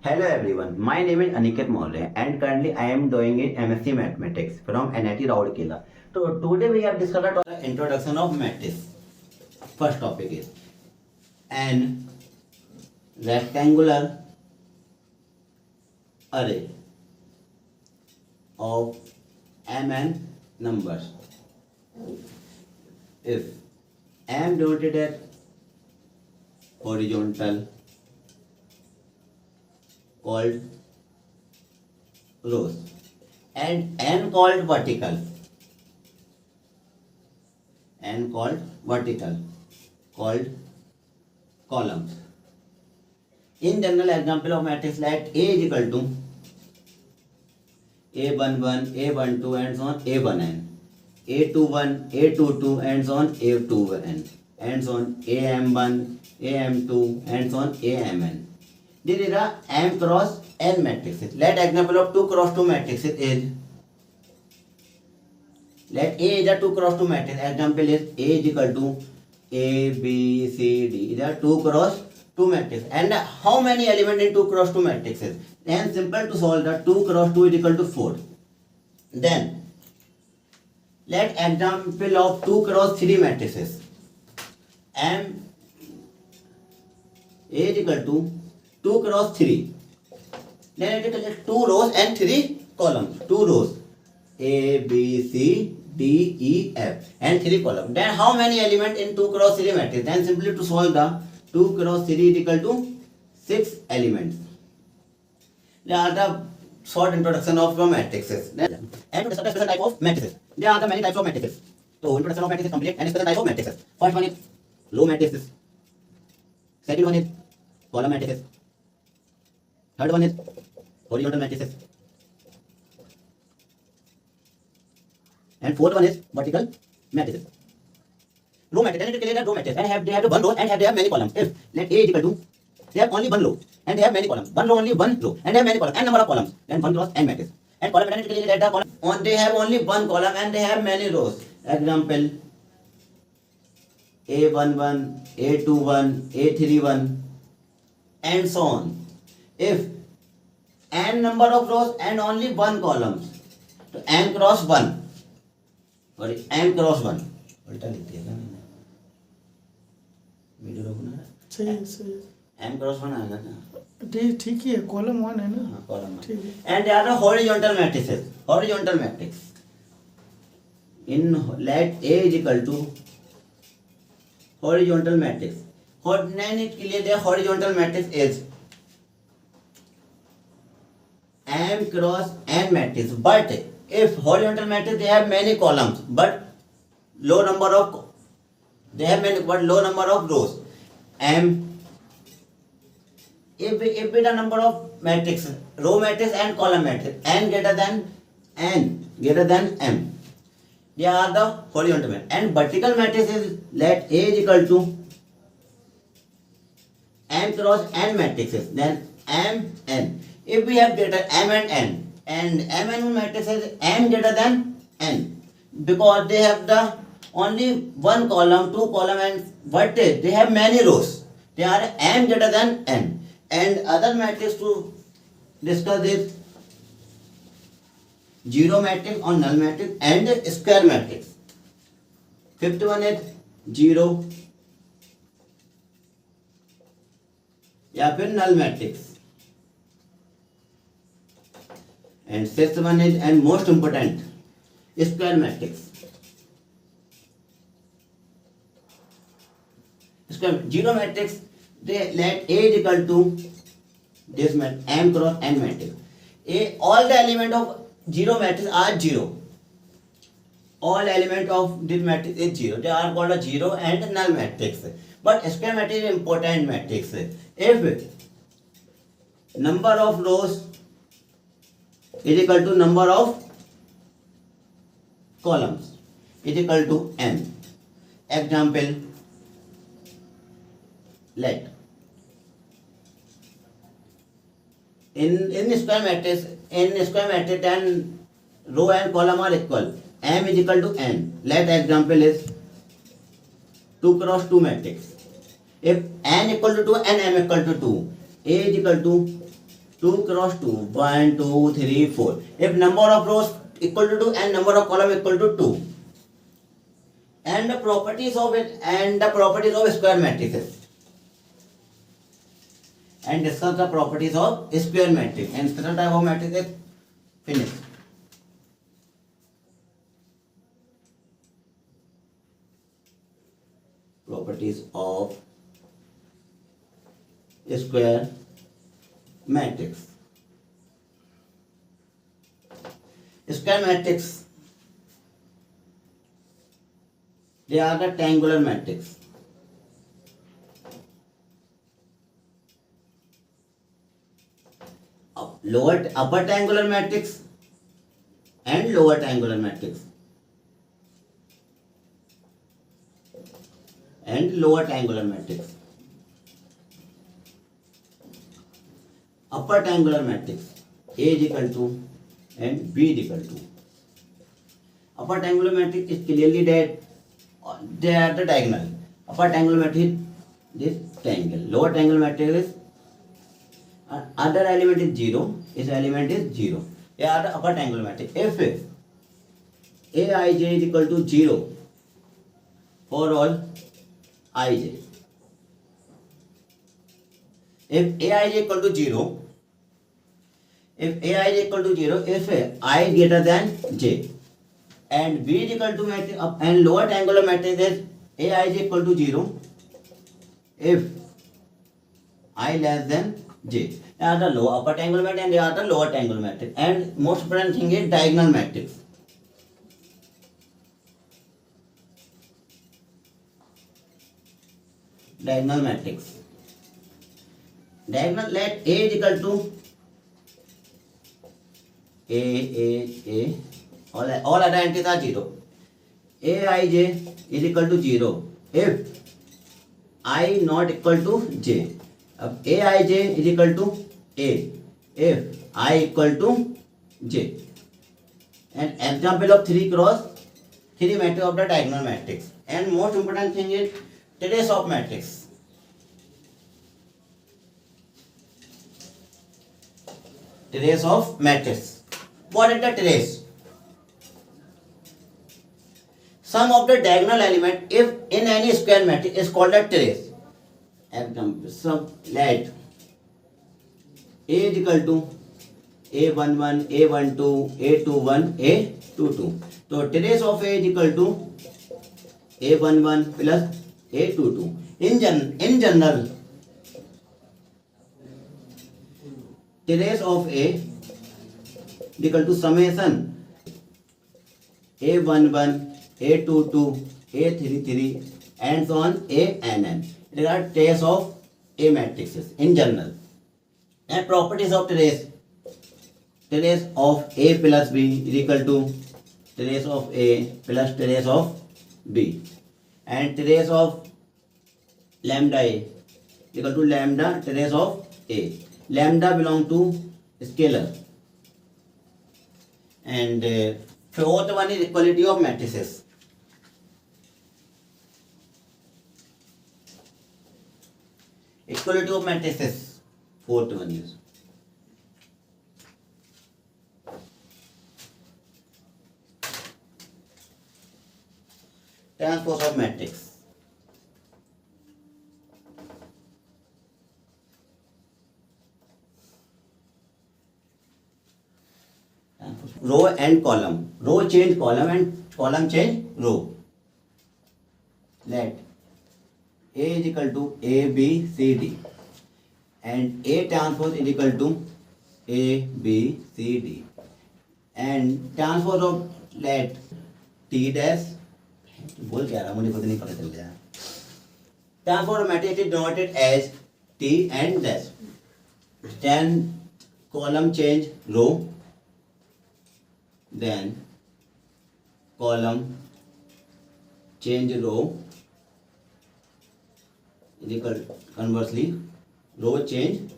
Hello everyone, my name is Aniket Maule and currently I am doing in MSc Mathematics from NIT Rourkela. So today we have discovered the introduction of matrix. First topic is an rectangular array of mn numbers. If m denoted as horizontal called rows and n called vertical called columns. In general example of matrix, let A is equal to A11, A12 and so on A1n, A21, A22 and so on A2n and so on AM1, AM2 and so on AMN. This is a m cross n matrices. Let example of 2 cross 2 matrices is, let A is a 2 cross 2 matrix. Example is A is equal to A, B, C, D. Is a 2 cross 2 matrix. And how many elements in 2 cross 2 matrices? Then simple to solve, the 2 cross 2 is equal to 4. Then let example of 2 cross 3 matrices. M A is equal to 2 cross 3. Then it is 2 rows and 3 columns. 2 rows A, B, C, D, E, F and 3 columns. Then how many elements in 2 cross 3 matrix? Then simply to solve the 2 cross 3 is equal to 6 elements. There are the short introduction of matrices. Then, and to discuss special type of matrices. There are the many types of matrices. So introduction of matrices complete and special type of matrices. First one is row matrices. Second one is column matrices. Third one is horizontal matrices. And fourth one is vertical matrices. Row matrix, then it is row matrix and they have one row and they have many columns. If let A is equal to, they have only one row and they have many columns. One row only one row and they have many columns, n number of columns. Then 1 cross n matrix. And column matrix, it is the column. They have only one column and they have many rows. Example A11, A21, A31 and so on. If n number of rows and only one columns, तो n cross 1 और n cross 1 उल्टा लिख दिया था मैंने video रोकना है सही n cross 1 आएगा ना ठीक ही है कॉलम 1 है ना हाँ कॉलम ठीक है and there are horizontal matrices. Horizontal matrix in let A is equal to horizontal matrix. Then it clear the horizontal matrix is m cross n matrix. But if horizontal matrix, they have many columns but low number of, they have many but low number of rows. M if the number of matrix, row matrix and column matrix, n greater than m, they are the horizontal matrix. And vertical matrix is let A is equal to m cross n matrices. Then m n. If we have greater m and n matrix is m greater than n, because they have the only one column, two column and vertex, they have many rows. They are m greater than n. And other matrix to discuss is zero matrix or null matrix and square matrix. Fifth one is zero या फिर null matrix. And sixth one is and most important square matrix. Zero matrix, they let A is equal to this m cross n matrix. All the element of zero matrix are zero. All element of this matrix is zero. They are called a zero and null matrix. But square matrix is important matrix. If number of rows is equal to number of columns is equal to n. Example, let in square matrix then row and column are equal. M is equal to n. Let example is 2 cross 2 matrix. If n equal to 2 and m equal to 2, A is equal to 2 cross 2, 1, 2, 3, 4. If number of rows equal to 2 and number of column equal to 2, and the properties of it and the properties of square matrices, and discuss the properties of square matrix and special type of matrices. Finish. Properties of square matrix. Square matrix, they are the triangular matrix. Upper triangular matrix and lower triangular matrix. And lower triangular matrix. Upper triangular matrix, A is equal to and B is equal to. Upper triangular matrix is clearly that they are the diagonal. Upper triangular matrix is this triangle. Lower triangular matrix is other element is 0. This element is 0. They are the upper triangular matrix. If Aij is equal to 0 for all ij. If Aij is equal to 0, if I greater than j, and B is equal to matrix and lower triangular matrix is Aij is equal to 0 if I less than j. They are the lower upper triangular matrix and they are the lower triangular matrix. And most important thing is diagonal matrix. Diagonal matrix. Diagonal, let A is equal to A, all other entities are 0. Aij is equal to 0 if I not equal to j. Aij is equal to A if I equal to j. An example of 3 cross 3 matrix of the diagonal matrix. And most important thing is trace of matrix. Trace of matrix. What is the trace? Sum of the diagonal element if in any square matrix is called a trace. Example, so let A is equal to A11, A12, A21, A22. So trace of A is equal to A11 plus A22. In general, trace of A is equal to summation A11, A22, A33 and so on ANN. These are trace of A matrices in general. And properties of trace. Trace of A plus B is equal to trace of A plus trace of B. And trace of lambda A is equal to lambda trace of A. Lambda belong to scalar. And fourth one is equality of matrices. Equality of matrices. Fourth one is. Transpose of matrix. Row and column. Row change column and column change row. Let A is equal to A, B, C, D. And A transpose is equal to A, B, C, D. And transpose of let T dash. बोल क्या रहा मुझे खुद नहीं पता चल गया. Transpose of matrix is denoted as T and dash. Then column change row. Then column change row is equal conversely row change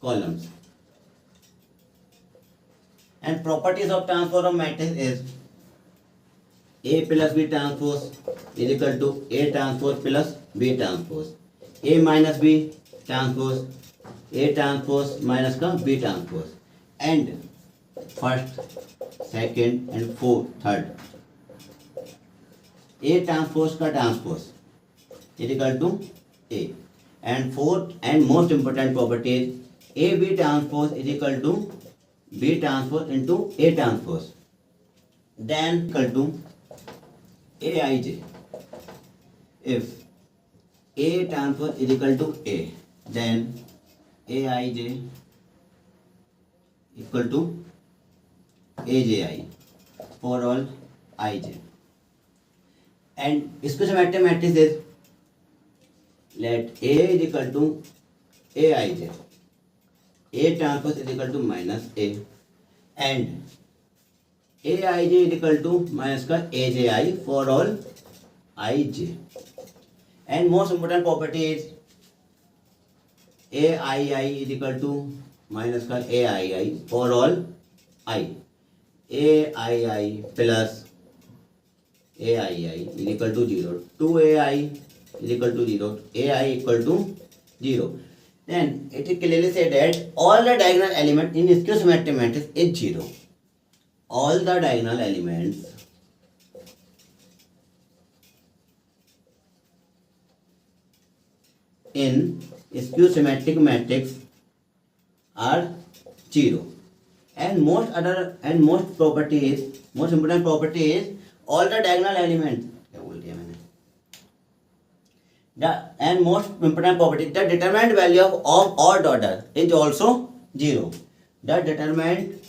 columns. And properties of transpose of matrix is A plus B transpose is equal to A transpose plus B transpose. A minus B transpose, A transpose minus का B transpose, and first, second and fourth, third. A transpose का transpose is equal to A, and fourth and most important property is A B transpose is equal to B transpose into A transpose. Then equal to Aij. If A transpose is equal to A, then Aij equal to Aji for all Ij. And square matrix is, let A is equal to Aij. A transpose is equal to minus A, and Aij is equal to minus का Aji for all Ij. And most important property is Aii is equal to minus का Aii for all I. Aii plus Aii is equal to 0. 2Ai is equal to 0. Ai equal to 0. Then it is clearly said that all the diagonal elements in skew symmetric matrix is 0. All the diagonal elements in skew symmetric matrix are 0. And most important property is all the diagonal elements. And most important property, the determinant value of odd order is also 0. The determinant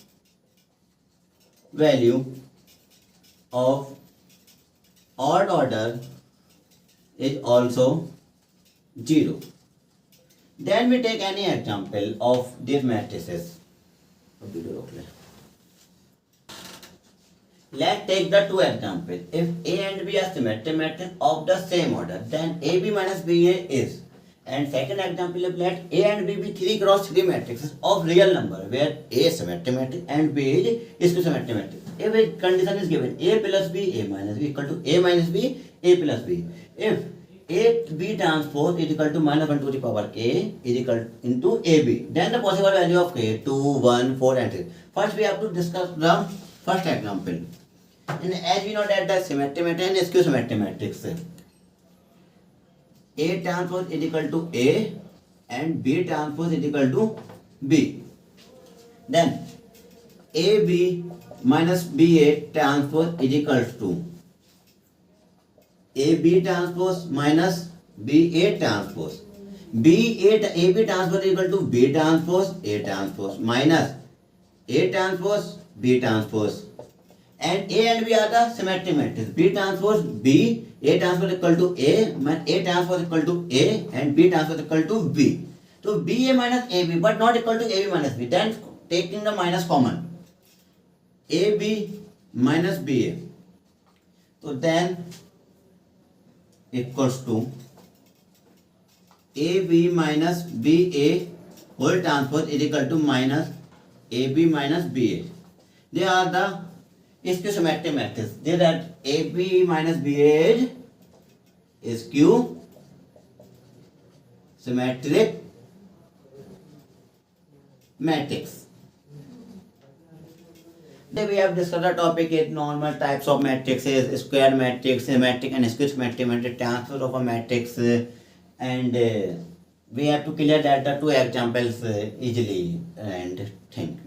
value of odd order is also 0. Then we take any example of these matrices. Let's take the two examples. If A and B are symmetric matrices of the same order, then AB minus BA is. And second example, if let A and B be 3 cross 3 matrices of real number, where A is symmetric matrix and B is skew symmetric matrix. If a condition is given, A plus B, A minus B equal to A minus B, A plus B. If A B transpose is equal to minus 1 to the power K is equal into AB, then the possible value of K 2, 1, 4 and 3. First we have to discuss the first example. And as we know that the symmetric matrix and skew symmetric matrix, A transpose is equal to A and B transpose is equal to B. Then AB minus BA transpose is equal to AB transpose minus BA transpose. AB transpose is equal to B transpose A transpose minus A transpose B transpose. And A and B are the symmetric matrices. B transpose B, A transpose equal to A transpose equal to A, and B transpose equal to B. So BA minus AB, but not equal to AB minus B. Then taking the minus common, AB minus BA. So then equals to AB minus BA whole transpose is equal to minus AB minus BA. They are the skew symmetric matrix. They that AB minus BA is skew symmetric matrix. Then we have discussed the topic is normal types of matrices, square matrix, symmetric and skew symmetric matrix, transfer of a matrix, and we have to clear that the two examples easily and think.